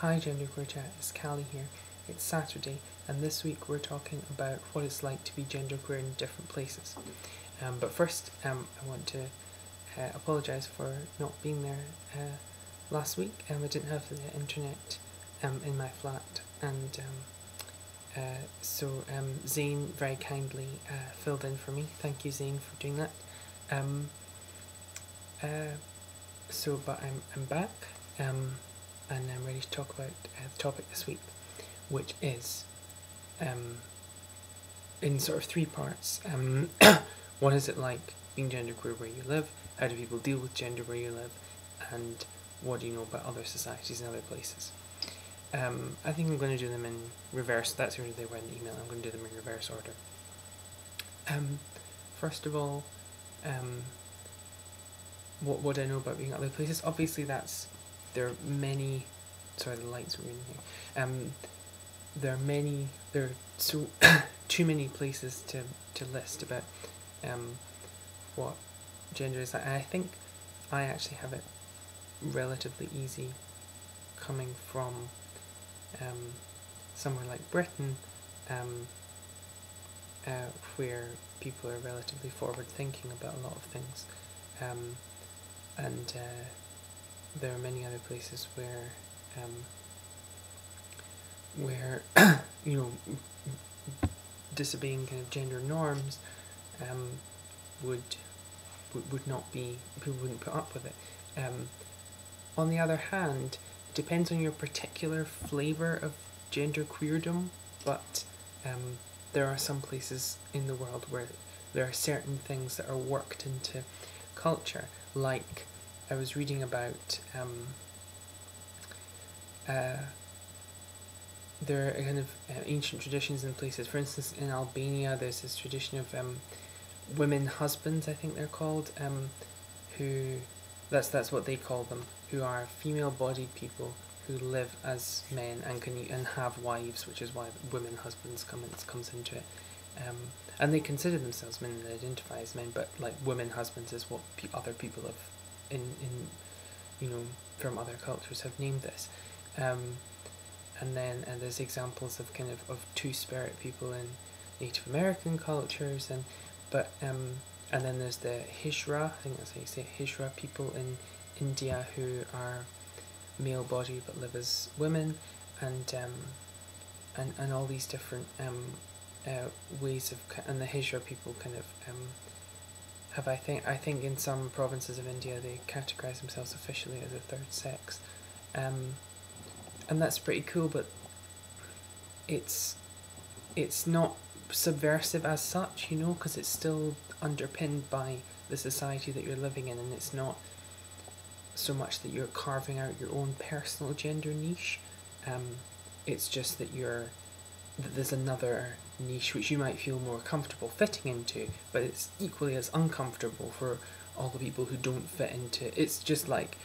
Hi GenderqueerChat, it's Callie here. It's Saturday, and this week we're talking about what it's like to be genderqueer in different places. But first, I want to apologise for not being there last week. I didn't have the internet in my flat, and so Zane very kindly filled in for me. Thank you, Zane, for doing that. But I'm back. And I'm ready to talk about the topic this week, which is in sort of three parts. What is it like being genderqueer where you live? How do people deal with gender where you live? And what do you know about other societies and other places? I think I'm going to do them in reverse. That's where they were in the email. I'm going to do them in reverse order. First of all, what I know about being other places. Obviously, there are many. Sorry, the lights were in here. There are so too many places to list about what gender is. I think I actually have it relatively easy coming from somewhere like Britain, where people are relatively forward thinking about a lot of things, and there are many other places where you know, disobeying kind of gender norms would not be, people wouldn't put up with it. On the other hand, it depends on your particular flavour of genderqueerdom, but there are some places in the world where there are certain things that are worked into culture, like I was reading about there are kind of ancient traditions in places. For instance, in Albania, there's this tradition of women husbands, I think they're called, who that's what they call them, who are female-bodied people who live as men and have wives, which is why women husbands comes into it. And they consider themselves men and identify as men, but like women husbands is what other people have in from other cultures have named this. And then there's examples of kind of two-spirit people in Native American cultures, and then there's the Hijra, I think that's how you say it, Hijra people in India who are male-bodied but live as women, and all these different ways of, and the Hijra people kind of have, I think in some provinces of India they categorise themselves officially as a third sex, and that's pretty cool, but it's not subversive as such, because it's still underpinned by the society that you're living in, and it's not so much that you're carving out your own personal gender niche. It's just that there's another niche which you might feel more comfortable fitting into, but it's equally as uncomfortable for all the people who don't fit into. It's just like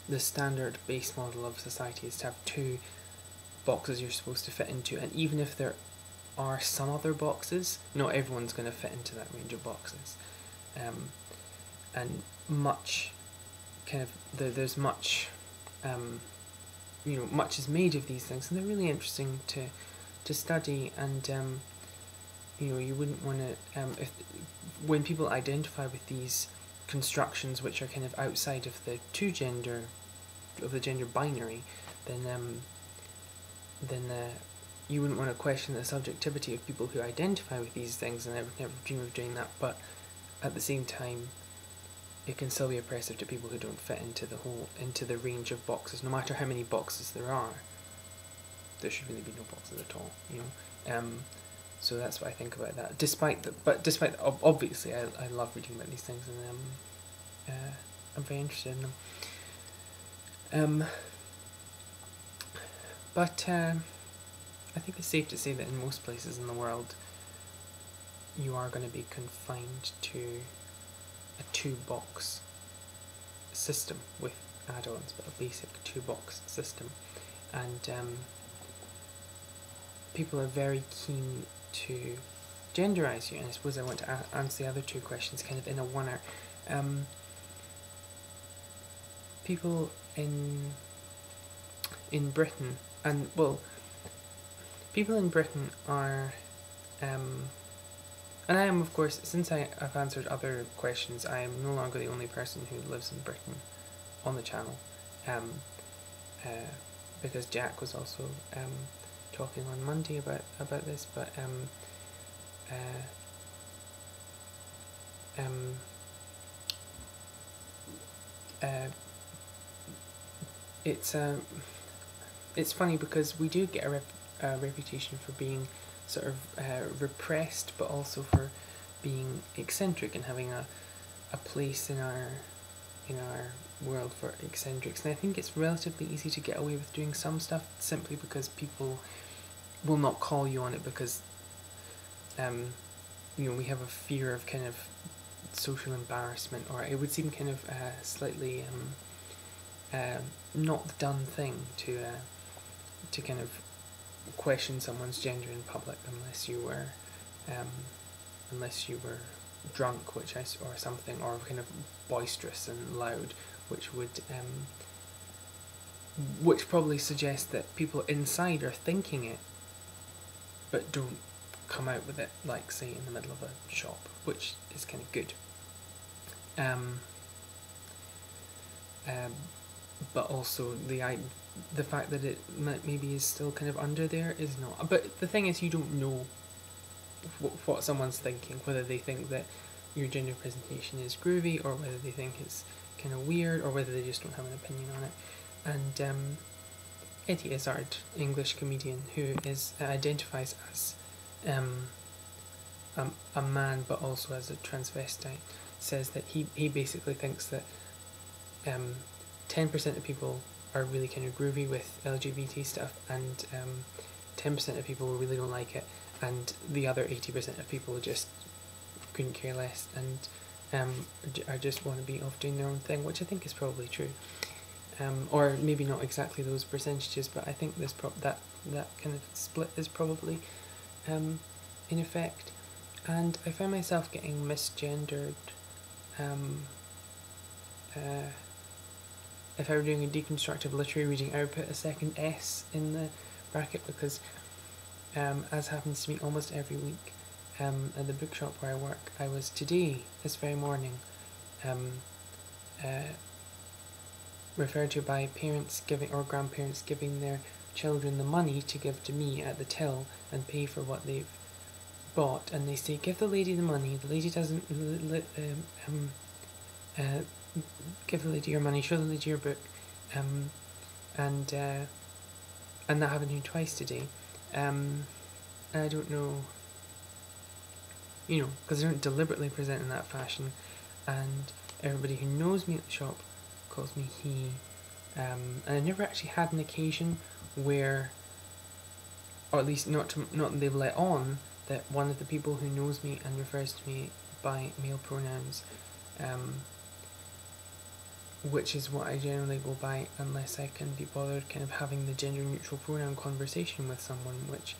the standard base model of society is to have two boxes you're supposed to fit into, and even if there are some other boxes, not everyone's going to fit into that range of boxes. And much kind of there's much much is made of these things, and they're really interesting to study, and you wouldn't want to when people identify with these constructions which are kind of outside of the gender binary, then you wouldn't want to question the subjectivity of people who identify with these things, and I would never dream of doing that. But at the same time, it can still be oppressive to people who don't fit into the range of boxes. No matter how many boxes there are, there should really be no boxes at all. So that's what I think about that. Despite obviously, I love reading about these things, and I'm very interested in them. But I think it's safe to say that in most places in the world, you are going to be confined to a two-box system with add-ons, but a basic two-box system, and people are very keen to genderize you. And I suppose I want to answer the other two questions kind of in a one-er. people in Britain, and well, people in Britain are, and I am, of course, since I've answered other questions, I am no longer the only person who lives in Britain on the channel, because Jack was also talking on Monday about this, but it's funny because we do get a reputation for being sort of repressed, but also for being eccentric and having a place in our world for eccentrics. And I think it's relatively easy to get away with doing some stuff simply because people will not call you on it because we have a fear of kind of social embarrassment, or it would seem kind of slightly not the done thing to kind of question someone's gender in public unless you were drunk, or something, or kind of boisterous and loud, which probably suggests that people inside are thinking it but don't come out with it, like say in the middle of a shop, which is kind of good. But also the fact that it maybe is still kind of under there is not. But the thing is, you don't know what someone's thinking, whether they think that your gender presentation is groovy, or whether they think it's kind of weird, or whether they just don't have an opinion on it. And Eddie Izzard, English comedian who identifies as a man but also as a transvestite, says that he basically thinks that 10% of people are really kind of groovy with LGBT stuff, and 10% of people really don't like it, and the other 80% of people just couldn't care less and I just want to be off doing their own thing, which I think is probably true. Or maybe not exactly those percentages, but I think this that kind of split is probably in effect. And I found myself getting misgendered if I were doing a deconstructive literary reading, I would put a second S in the bracket because, as happens to me almost every week, at the bookshop where I work, I was today, this very morning, referred to by parents giving or grandparents giving their children the money to give to me at the till and pay for what they've bought, and they say, give the lady the money, the lady doesn't give the lady your money, show the lady your book, and that happened to me twice today. And I don't know, because they don't deliberately present in that fashion, and everybody who knows me at the shop calls me he, and I never actually had an occasion where, or at least not that they've let on, that one of the people who knows me and refers to me by male pronouns, which is what I generally go by unless I can be bothered kind of having the gender neutral pronoun conversation with someone, which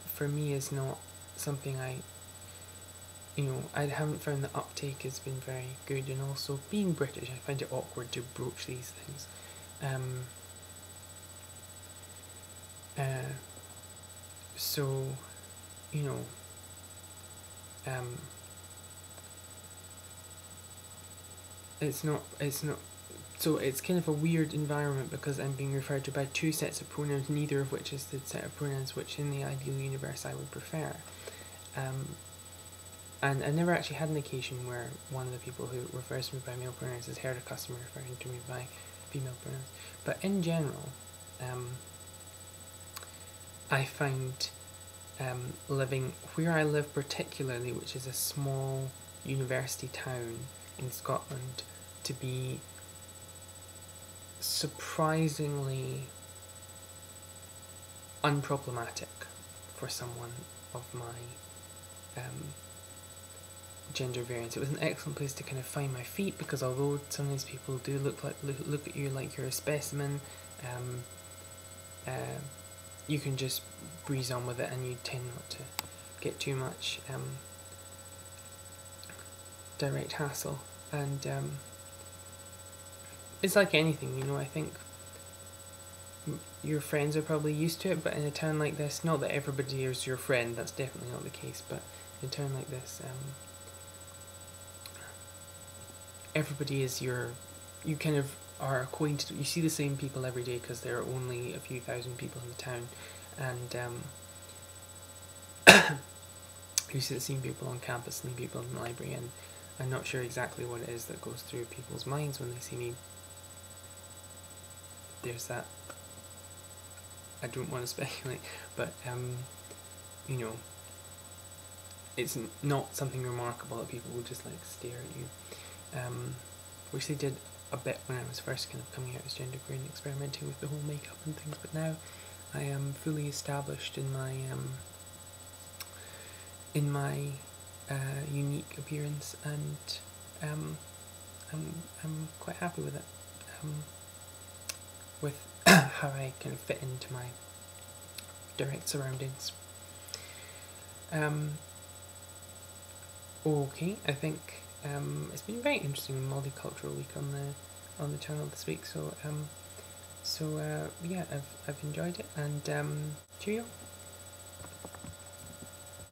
for me is not something I haven't found the uptake has been very good, and also being British I find it awkward to broach these things. So it's not so it's kind of a weird environment because I'm being referred to by two sets of pronouns, neither of which is the set of pronouns which in the ideal universe I would prefer. And I never actually had an occasion where one of the people who refers to me by male pronouns has heard a customer referring to me by female pronouns. But in general, I find living where I live particularly, which is a small university town in Scotland, to be surprisingly unproblematic for someone of my gender variance. It was an excellent place to kind of find my feet, because although sometimes people do look at you like you're a specimen, you can just breeze on with it, and you tend not to get too much direct hassle. And it's like anything, you know. I think your friends are probably used to it, but in a town like this, not that everybody is your friend, that's definitely not the case, but in a town like this, everybody is you kind of are acquainted, you see the same people every day because there are only a few thousand people in the town, and you see the same people on campus and the people in the library, and I'm not sure exactly what it is that goes through people's minds when they see me. There's that, I don't want to speculate, but you know, it's not something remarkable that people will just like stare at you, which they did a bit when I was first kind of coming out as genderqueer and experimenting with the whole makeup and things, but now I am fully established in my unique appearance, and I'm quite happy with it, with how I kind of fit into my direct surroundings. Okay, I think it's been a very interesting multicultural week on the channel this week. So yeah, I've enjoyed it, and cheerio.